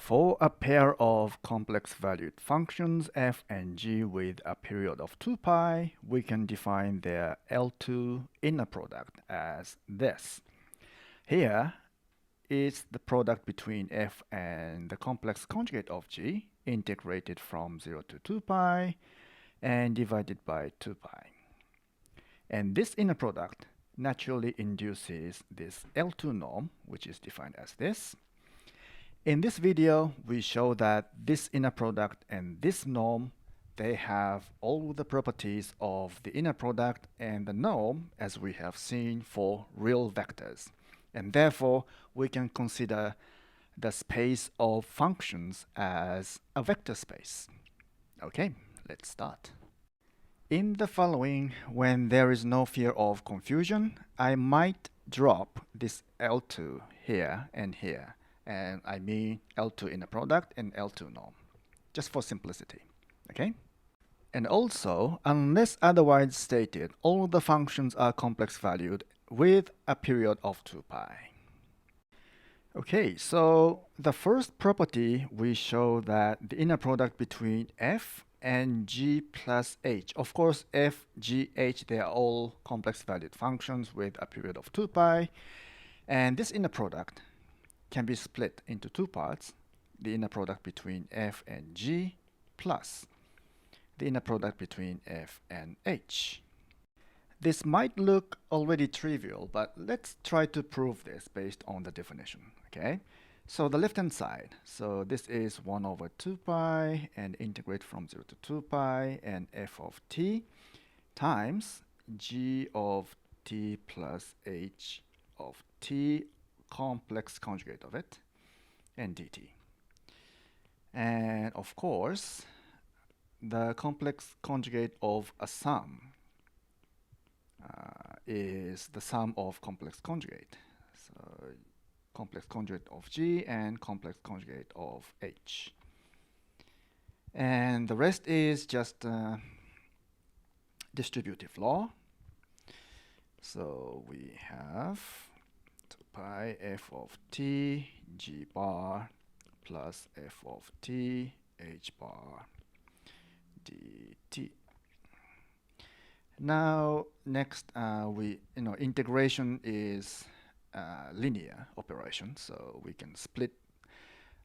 For a pair of complex valued functions f and g with a period of 2 pi, we can define their L2 inner product as this. Here is the product between f and the complex conjugate of g, integrated from 0 to 2 pi and divided by 2 pi. And this inner product naturally induces this L2 norm, which is defined as this. In this video, we show that this inner product and this norm, they have all the properties of the inner product and the norm, as we have seen for real vectors. And therefore, we can consider the space of functions as a vector space. Okay, let's start. In the following, when there is no fear of confusion, I might drop this L2 here and here. And I mean L2 inner product and L2 norm, just for simplicity, okay? And also, unless otherwise stated, all the functions are complex valued with a period of 2 pi. Okay, so the first property, we show that the inner product between f and g plus h. Of course, f, g, h, they are all complex valued functions with a period of 2 pi. And this inner product can be split into two parts, the inner product between f and g plus the inner product between f and h. This might look already trivial, but let's try to prove this based on the definition, okay? So the left-hand side, so this is 1 over 2 pi and integrate from 0 to 2 pi and f of t times g of t plus h of t complex conjugate of it, and dt. And of course, the complex conjugate of a sum is the sum of complex conjugate. So complex conjugate of g and complex conjugate of h. And the rest is just distributive law. So we have 2 pi f of t g bar plus f of t h bar dt. Now next integration is linear operation, so we can split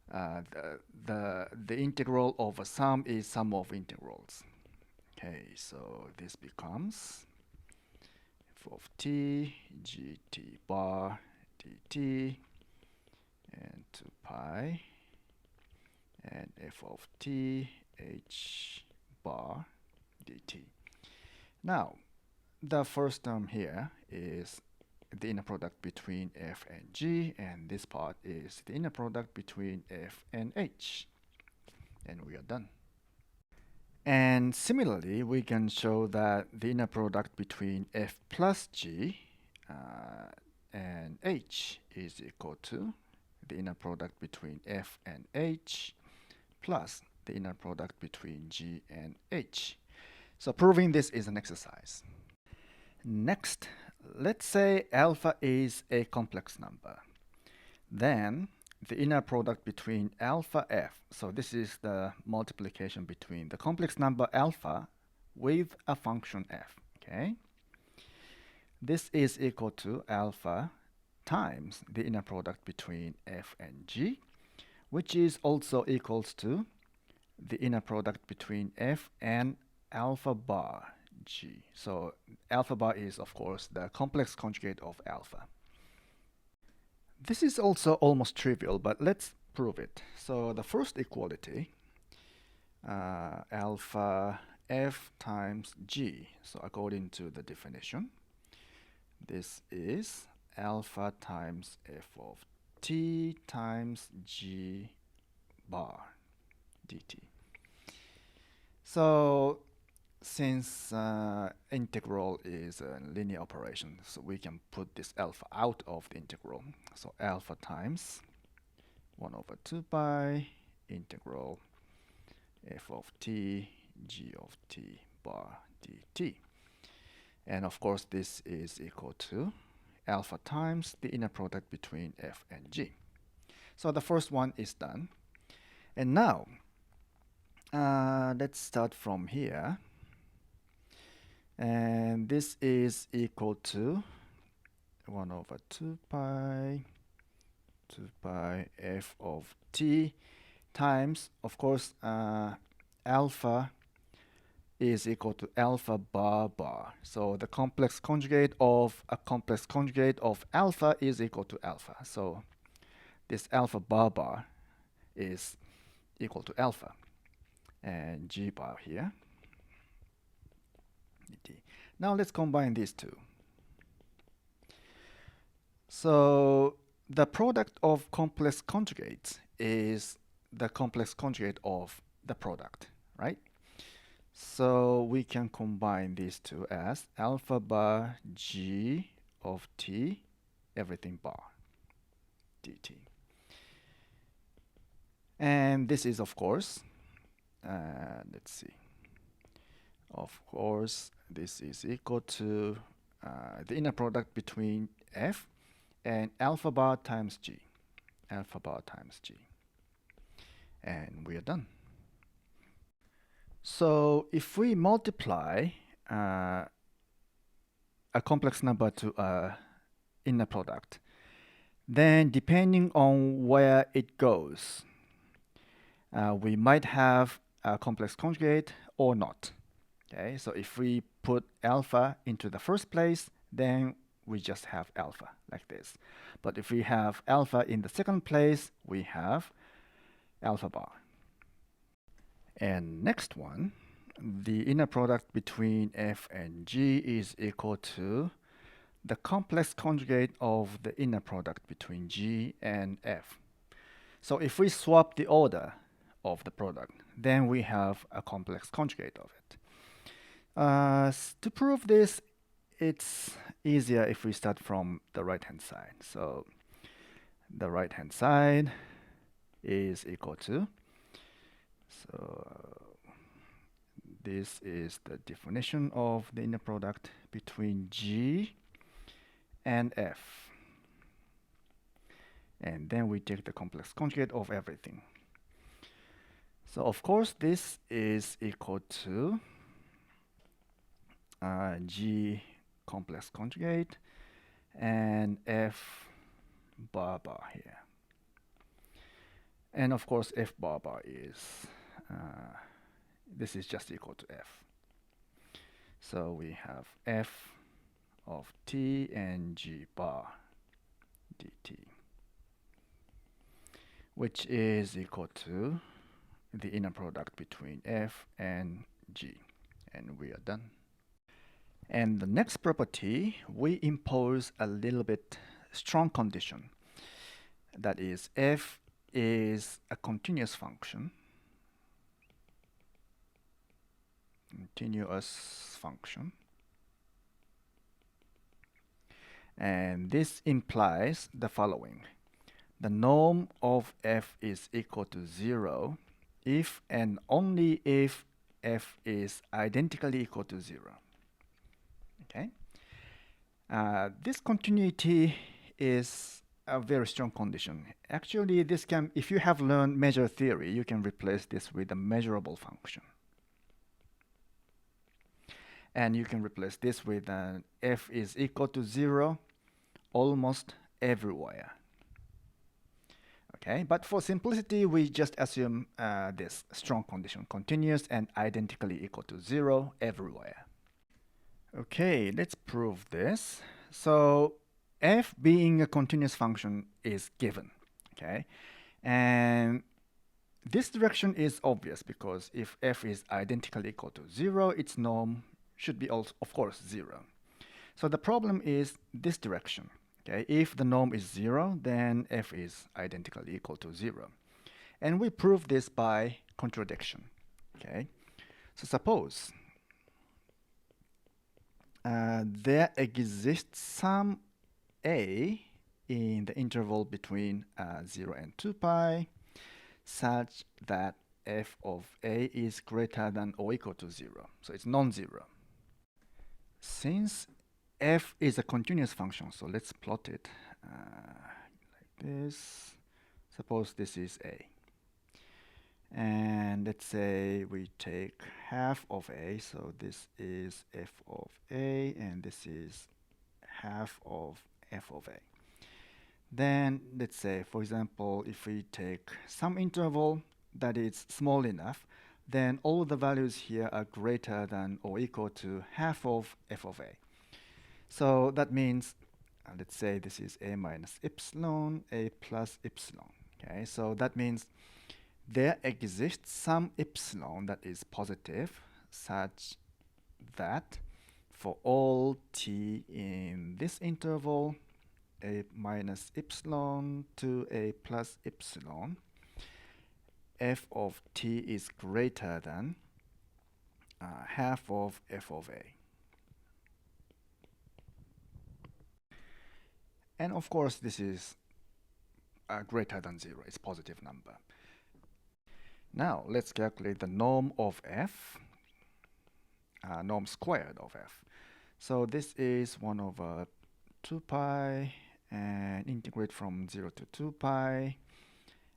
the integral of a sum is sum of integrals. Okay, so this becomes f of t gt bar dt and 2 pi and f of t h bar dt. Now, the first term here is the inner product between f and g, and this part is the inner product between f and h. And we are done. And similarly, we can show that the inner product between f plus g and h is equal to the inner product between f and h plus the inner product between g and h. So proving this is an exercise. Next, let's say alpha is a complex number. Then the inner product between alpha f, so this is the multiplication between the complex number alpha with a function f, okay? This is equal to alpha times the inner product between f and g, which is also equals to the inner product between f and alpha bar g. So alpha bar is, of course, the complex conjugate of alpha. This is also almost trivial, but let's prove it. So the first equality, alpha f times g. So according to the definition, this is alpha times f of t times g bar dt. So since integral is a linear operation, so we can put this alpha out of the integral. So alpha times 1 over 2 pi integral f of t g of t bar dt. And of course, this is equal to alpha times the inner product between f and g. So the first one is done. And now, let's start from here. And this is equal to 1 over 2 pi f of t times, of course, alpha is equal to alpha bar bar. So the complex conjugate of a complex conjugate of alpha is equal to alpha. So this alpha bar bar is equal to alpha. And g bar here. dt. Now let's combine these two. So the product of complex conjugates is the complex conjugate of the product, right? So we can combine these two as alpha bar g of t, everything bar, dt. And this is, of course, let's see. Of course, this is equal to the inner product between f and alpha bar times g. Alpha bar times g. And we are done. So if we multiply a complex number to a inner product, then depending on where it goes, we might have a complex conjugate or not. Okay, so if we put alpha into the first place, then we just have alpha like this. But if we have alpha in the second place, we have alpha bar. And next one, the inner product between f and g is equal to the complex conjugate of the inner product between g and f. So if we swap the order of the product, then we have a complex conjugate of it. To prove this, it's easier if we start from the right-hand side. So the right-hand side is equal to, so this is the definition of the inner product between G and F. And then we take the complex conjugate of everything. So of course this is equal to G complex conjugate and F bar bar here. And of course F bar bar is, this is just equal to F. So we have F of t and G bar dt, which is equal to the inner product between F and G. And we are done. And the next property, we impose a little bit strong condition. That is, f is a continuous function. Continuous function. And this implies the following. The norm of f is equal to 0 if and only if f is identically equal to 0. Okay. This continuity is a very strong condition. Actually, this can, if you have learned measure theory, you can replace this with a measurable function. And you can replace this with an f is equal to 0 almost everywhere. Okay, but for simplicity, we just assume this strong condition, continuous and identically equal to 0 everywhere. Okay, let's prove this. So f being a continuous function is given, okay? And this direction is obvious because if f is identically equal to 0, its norm should be also, of course, 0. So the problem is this direction, okay? If the norm is 0, then f is identically equal to 0. And we prove this by contradiction, okay? So suppose there exists some a in the interval between 0 and 2 pi such that f of a is greater than or equal to 0. So it's non-zero. Since f is a continuous function, so let's plot it like this. Suppose this is a. And let's say we take half of a, so this is f of a, and this is half of f of a. Then let's say, for example, if we take some interval that is small enough, then all the values here are greater than or equal to half of f of a. So that means, let's say this is a minus epsilon, a plus epsilon. Okay, so that means there exists some epsilon that is positive such that for all t in this interval, a minus epsilon to a plus epsilon, f of t is greater than half of f of a. And of course, this is greater than 0. It's positive number. Now, let's calculate the norm of f, norm squared of f. So this is 1 over 2 pi, and integrate from 0 to 2 pi,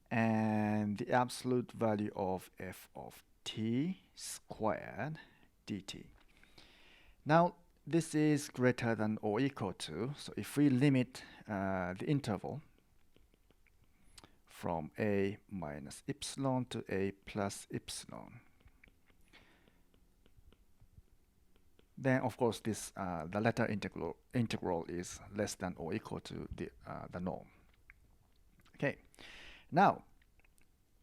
and the absolute value of f of t squared dt. Now, this is greater than or equal to, so if we limit the interval from a minus epsilon to a plus epsilon, then of course this the latter integral is less than or equal to the norm. Okay, now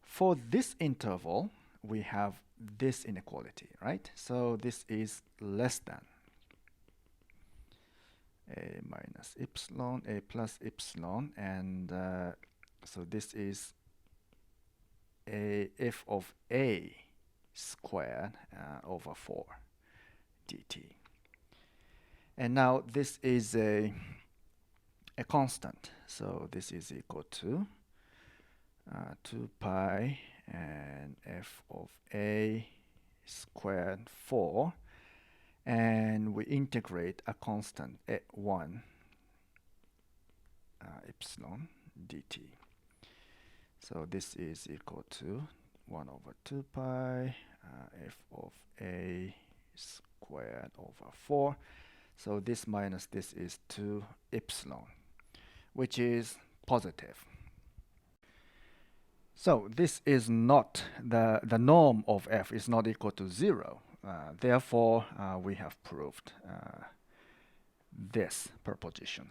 for this interval we have this inequality, right? So this is less than a minus epsilon, a plus epsilon, and so this is a f of a squared over 4 dt. And now this is a constant, so this is equal to 2 pi and f of a squared 4, and we integrate a constant at 1 epsilon dt. So this is equal to 1 over 2 pi f of a squared over 4. So this minus this is 2 epsilon, which is positive. So this is not, the norm of f is not equal to 0. Therefore, we have proved this proposition.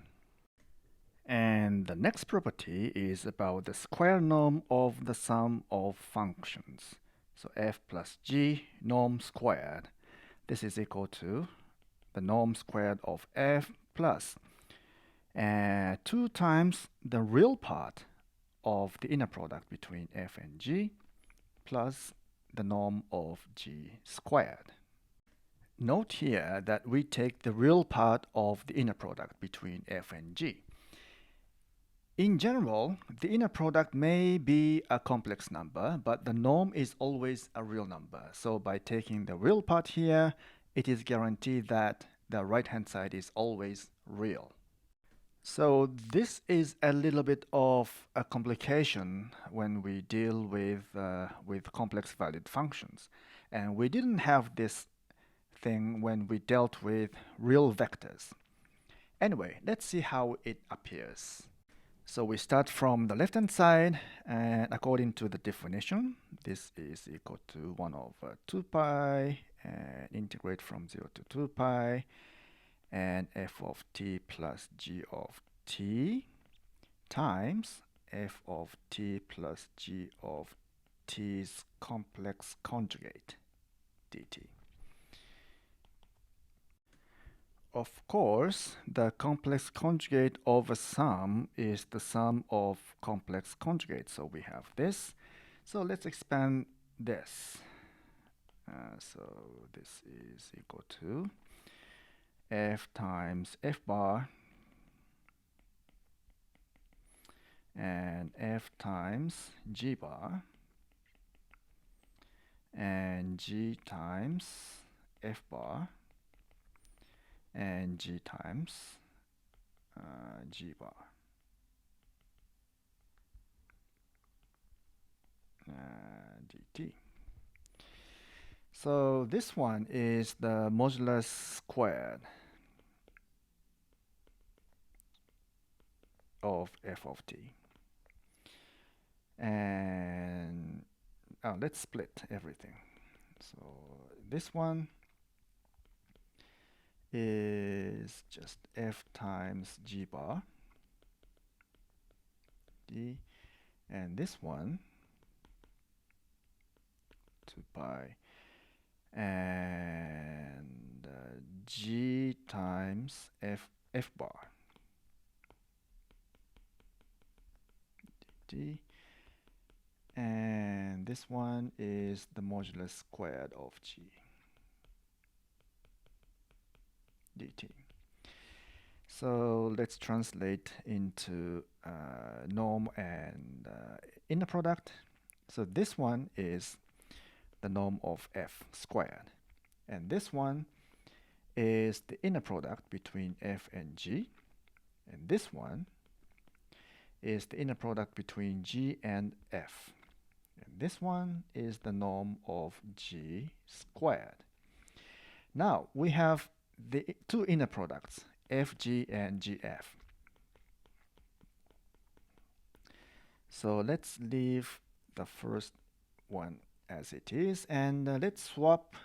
And the next property is about the square norm of the sum of functions. So f plus g norm squared. This is equal to the norm squared of f plus 2 times the real part of the inner product between f and g plus the norm of g squared. Note here that we take the real part of the inner product between f and g. In general, the inner product may be a complex number, but the norm is always a real number. So by taking the real part here, it is guaranteed that the right-hand side is always real. So this is a little bit of a complication when we deal with complex valued functions. And we didn't have this thing when we dealt with real vectors. Anyway, let's see how it appears. So we start from the left-hand side, and according to the definition, this is equal to 1 over 2 pi, and integrate from 0 to 2 pi, and f of t plus g of t times f of t plus g of t's complex conjugate dt. Of course, the complex conjugate of a sum is the sum of complex conjugates. So we have this. So let's expand this. So this is equal to f times f bar and f times g bar and g times f bar and g times g bar. dt. So this one is the modulus squared of f of t. And let's split everything. So this one is just f times g bar d, and this one 2 pi, and g times f bar d, and this one is the modulus squared of g dt. So let's translate into norm and inner product. So this one is the norm of f squared, and this one is the inner product between f and g, and this one is the inner product between g and f, and this one is the norm of g squared. Now we have the two inner products, fg and gf. So let's leave the first one as it is, and let's swap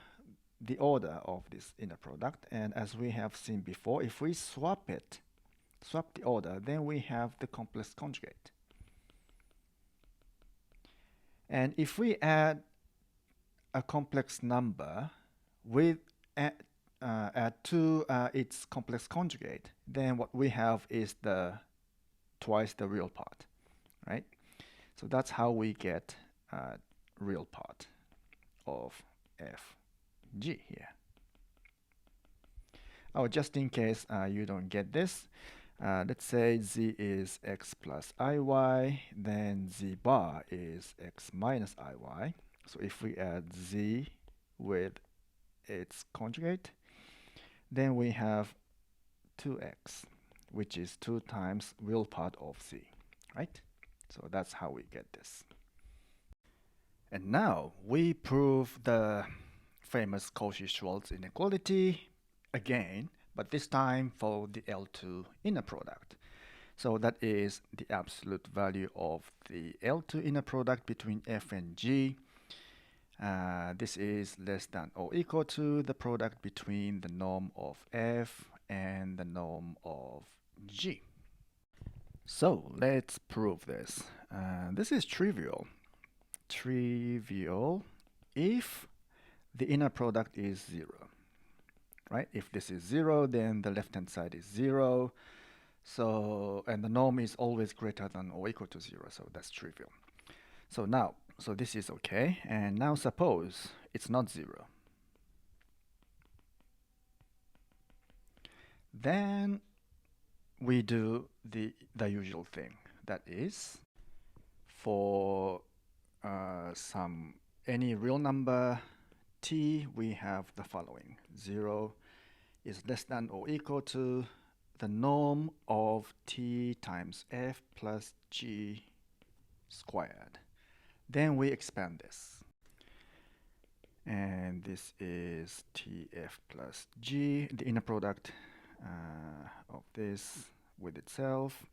the order of this inner product. And as we have seen before, if we swap the order, then we have the complex conjugate. And if we add a complex number with add to its complex conjugate, then what we have is twice the real part, right? So that's how we get real part of fg here. Oh, just in case you don't get this, let's say z is x plus iy, then z bar is x minus iy. So if we add z with its conjugate, then we have 2x, which is 2 times real part of z, right? So that's how we get this. And now we prove the famous Cauchy-Schwarz inequality again, but this time for the L2 inner product. So that is the absolute value of the L2 inner product between f and g. This is less than or equal to the product between the norm of f and the norm of g. So let's prove this. This is trivial. Trivial if the inner product is 0, right? If this is 0, then the left-hand side is 0. So, and the norm is always greater than or equal to 0, so that's trivial. So now, so this is okay, and now suppose it's not 0. Then we do the usual thing, that is, for any real number t, we have the following. 0 is less than or equal to the norm of t times f plus g squared. Then we expand this. And this is tf plus g, the inner product of this with itself.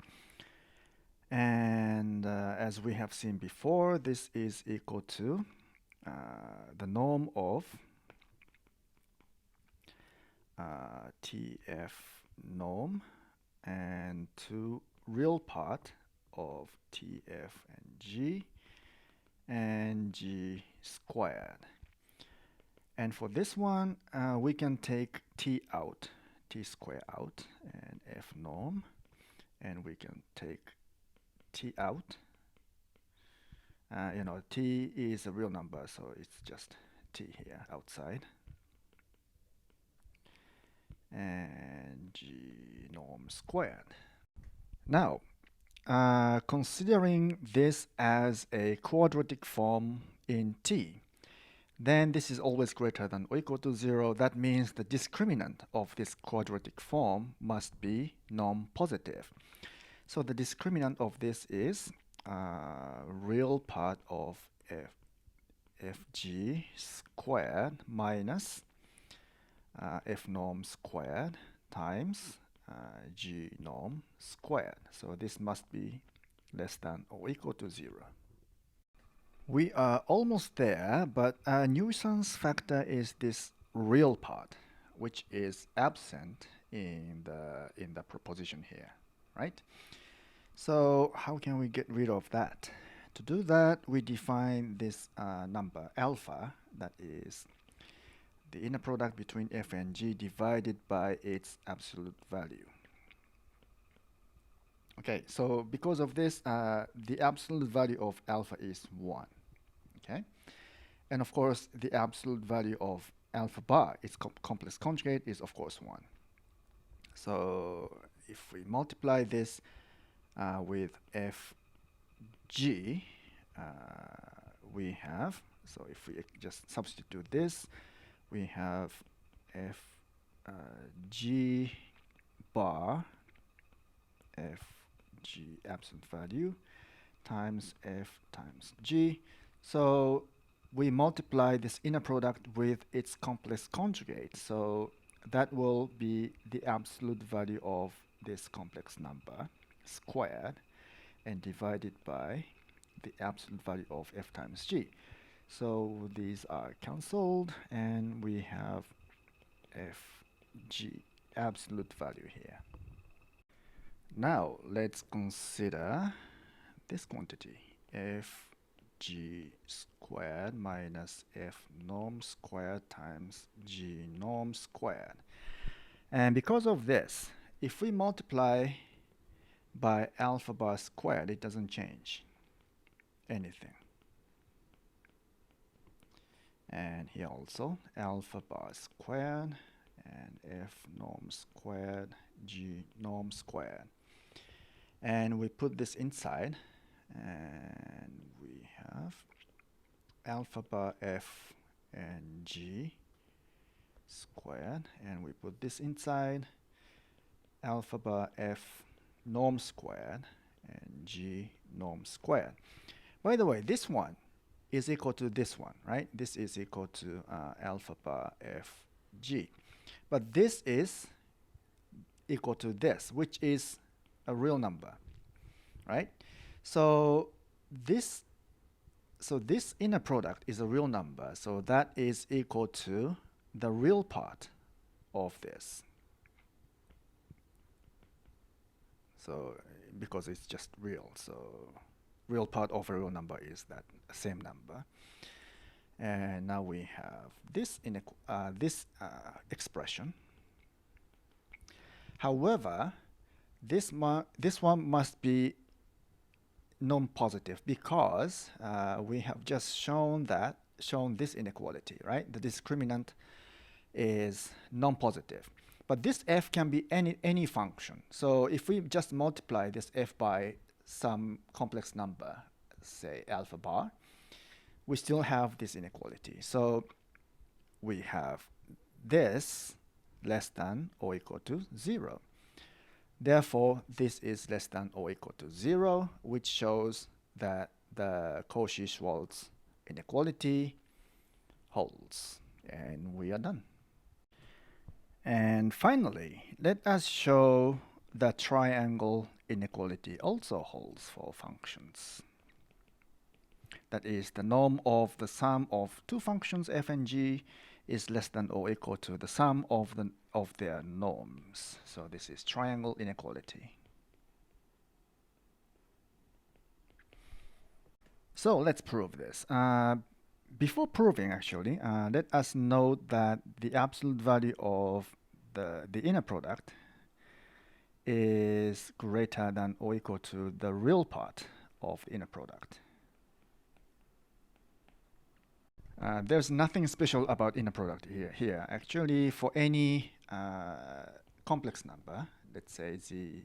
And as we have seen before, this is equal to the norm of tf norm and 2 real part of tf and g squared. And for this one, we can take t out, t square out, and f norm, and we can take t out. T is a real number, so it's just t here outside. And g norm squared. Now, considering this as a quadratic form in t, then this is always greater than or equal to 0. That means the discriminant of this quadratic form must be non-positive. So the discriminant of this is real part of fg squared minus f norm squared times g norm squared. So this must be less than or equal to 0. We are almost there, but a nuisance factor is this real part, which is absent in the proposition here, right? So how can we get rid of that? To do that, we define this number alpha, that is the inner product between f and g divided by its absolute value. Okay, so because of this, the absolute value of alpha is 1. Okay, and of course, the absolute value of alpha bar, its complex conjugate, is of course 1. So if we multiply this with fg, we have, so if we just substitute this, we have fg bar, fg absolute value, times f times g. So we multiply this inner product with its complex conjugate. So that will be the absolute value of this complex number squared and divided by the absolute value of f times g. So these are cancelled, and we have fg absolute value here. Now let's consider this quantity, fg squared minus f norm squared times g norm squared. And because of this, if we multiply by alpha bar squared, it doesn't change anything. And here also, alpha bar squared and f norm squared, g norm squared. And we put this inside, and we have alpha bar f and g squared, and we put this inside, alpha bar f norm squared and g norm squared. By the way, this one is equal to this one, right? This is equal to alpha bar f g. But this is equal to this, which is a real number, right? So this inner product is a real number, so that is equal to the real part of this. So because it's just real, so real part of a real number is that same number. And now we have this expression. However, this one must be non-positive because we have just shown this inequality, right? The discriminant is non-positive. But this f can be any function. So if we just multiply this f by some complex number, say alpha bar, we still have this inequality. So we have this less than or equal to 0. Therefore, this is less than or equal to 0, which shows that the Cauchy-Schwarz inequality holds. And we are done. And finally, let us show the triangle inequality also holds for functions. That is, the norm of the sum of two functions f and g is less than or equal to the sum of their norms. So this is triangle inequality. So let's prove this. Before proving, actually, let us note that the absolute value of the inner product is greater than or equal to the real part of the inner product. There's nothing special about inner product here. Actually, for any complex number, let's say z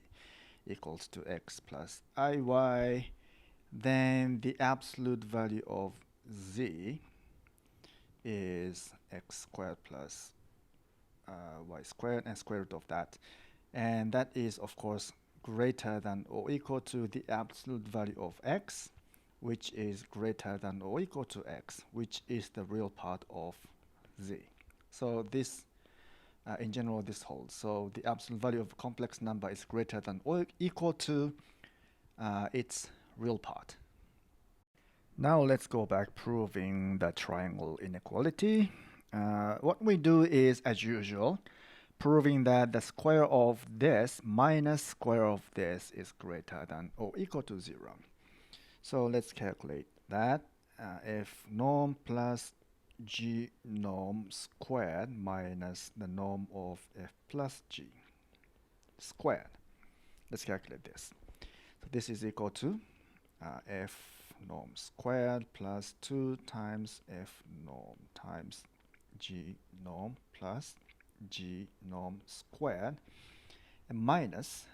equals to x plus iy, then the absolute value of z is x squared plus y squared and square root of that. And that is, of course, greater than or equal to the absolute value of x which is greater than or equal to x, which is the real part of z. So this, in general, this holds. So the absolute value of a complex number is greater than or equal to its real part. Now let's go back proving the triangle inequality. What we do is, as usual, proving that the square of this minus square of this is greater than or equal to 0. So let's calculate that. F norm plus g norm squared minus the norm of f plus g squared. Let's calculate this. So this is equal to f norm squared plus 2 times f norm times g norm plus g norm squared and minus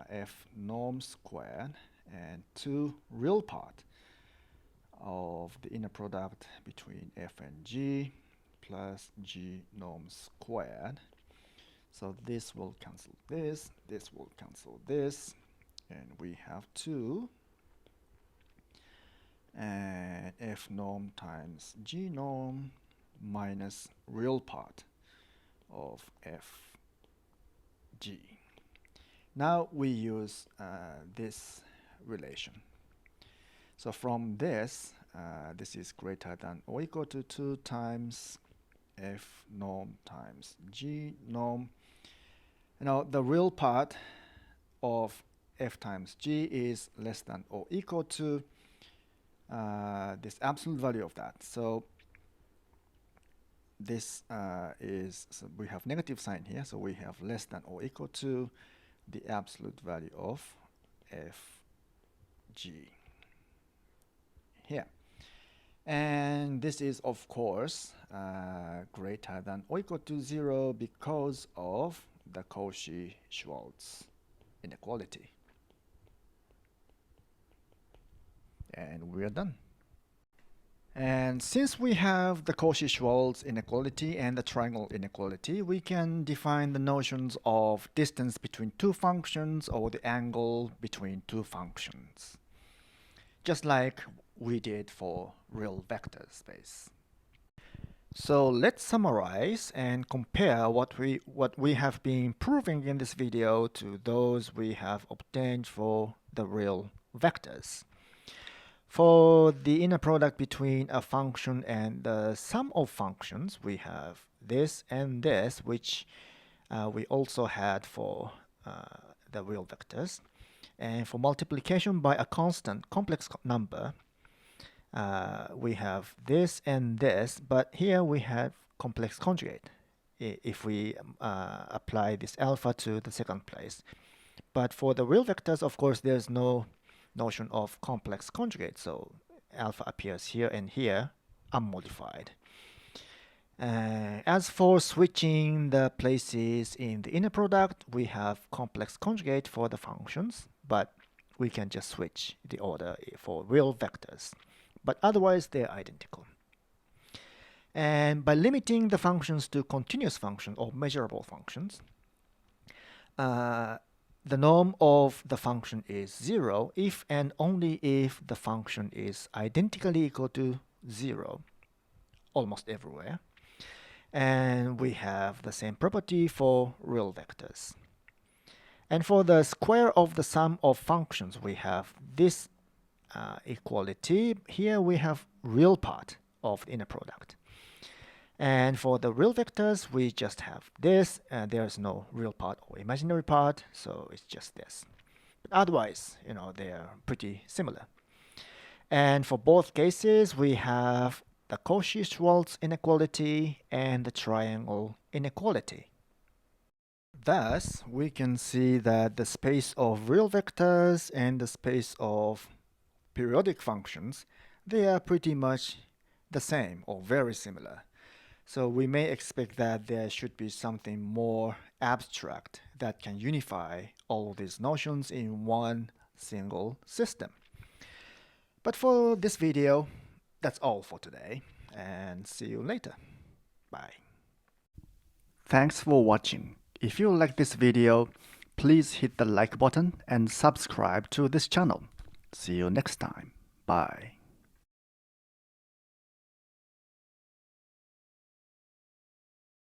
f norm squared and 2 real part of the inner product between f and g plus g norm squared. So this will cancel this will cancel this, and we have 2 and f norm times g norm minus real part of f g. Now we use this relation. So from this, this is greater than or equal to 2 times f norm times g norm. Now the real part of f times g is less than or equal to this absolute value of that. So this so we have negative sign here, so we have less than or equal to the absolute value of f g here. And this is, of course, greater than or equal to 0 because of the Cauchy-Schwarz inequality. And we're done. And since we have the Cauchy-Schwarz inequality and the triangle inequality, we can define the notions of distance between two functions or the angle between two functions, just like we did for real vector space. So let's summarize and compare what we have been proving in this video to those we have obtained for the real vectors. For the inner product between a function and the sum of functions, we have this and this, which we also had for the real vectors. And for multiplication by a constant complex number, we have this and this, but here we have complex conjugate if we apply this alpha to the second place. But for the real vectors, of course, there's no notion of complex conjugate, so alpha appears here and here unmodified. As for switching the places in the inner product, we have complex conjugate for the functions, but we can just switch the order for real vectors. But otherwise, they're identical. And by limiting the functions to continuous functions or measurable functions, the norm of the function is 0 if and only if the function is identically equal to 0 almost everywhere. And we have the same property for real vectors. And for the square of the sum of functions, we have this equality. Here we have real part of the inner product. And for the real vectors, we just have this, and there's no real part or imaginary part, so it's just this. But otherwise, they are pretty similar. And for both cases, we have the Cauchy-Schwarz inequality and the triangle inequality. Thus, we can see that the space of real vectors and the space of periodic functions, they are pretty much the same or very similar. So we may expect that there should be something more abstract that can unify all of these notions in one single system. But for this video, that's all for today, and see you later. Bye. Thanks for watching. If you like this video, please hit the like button and subscribe to this channel. See you next time. Bye.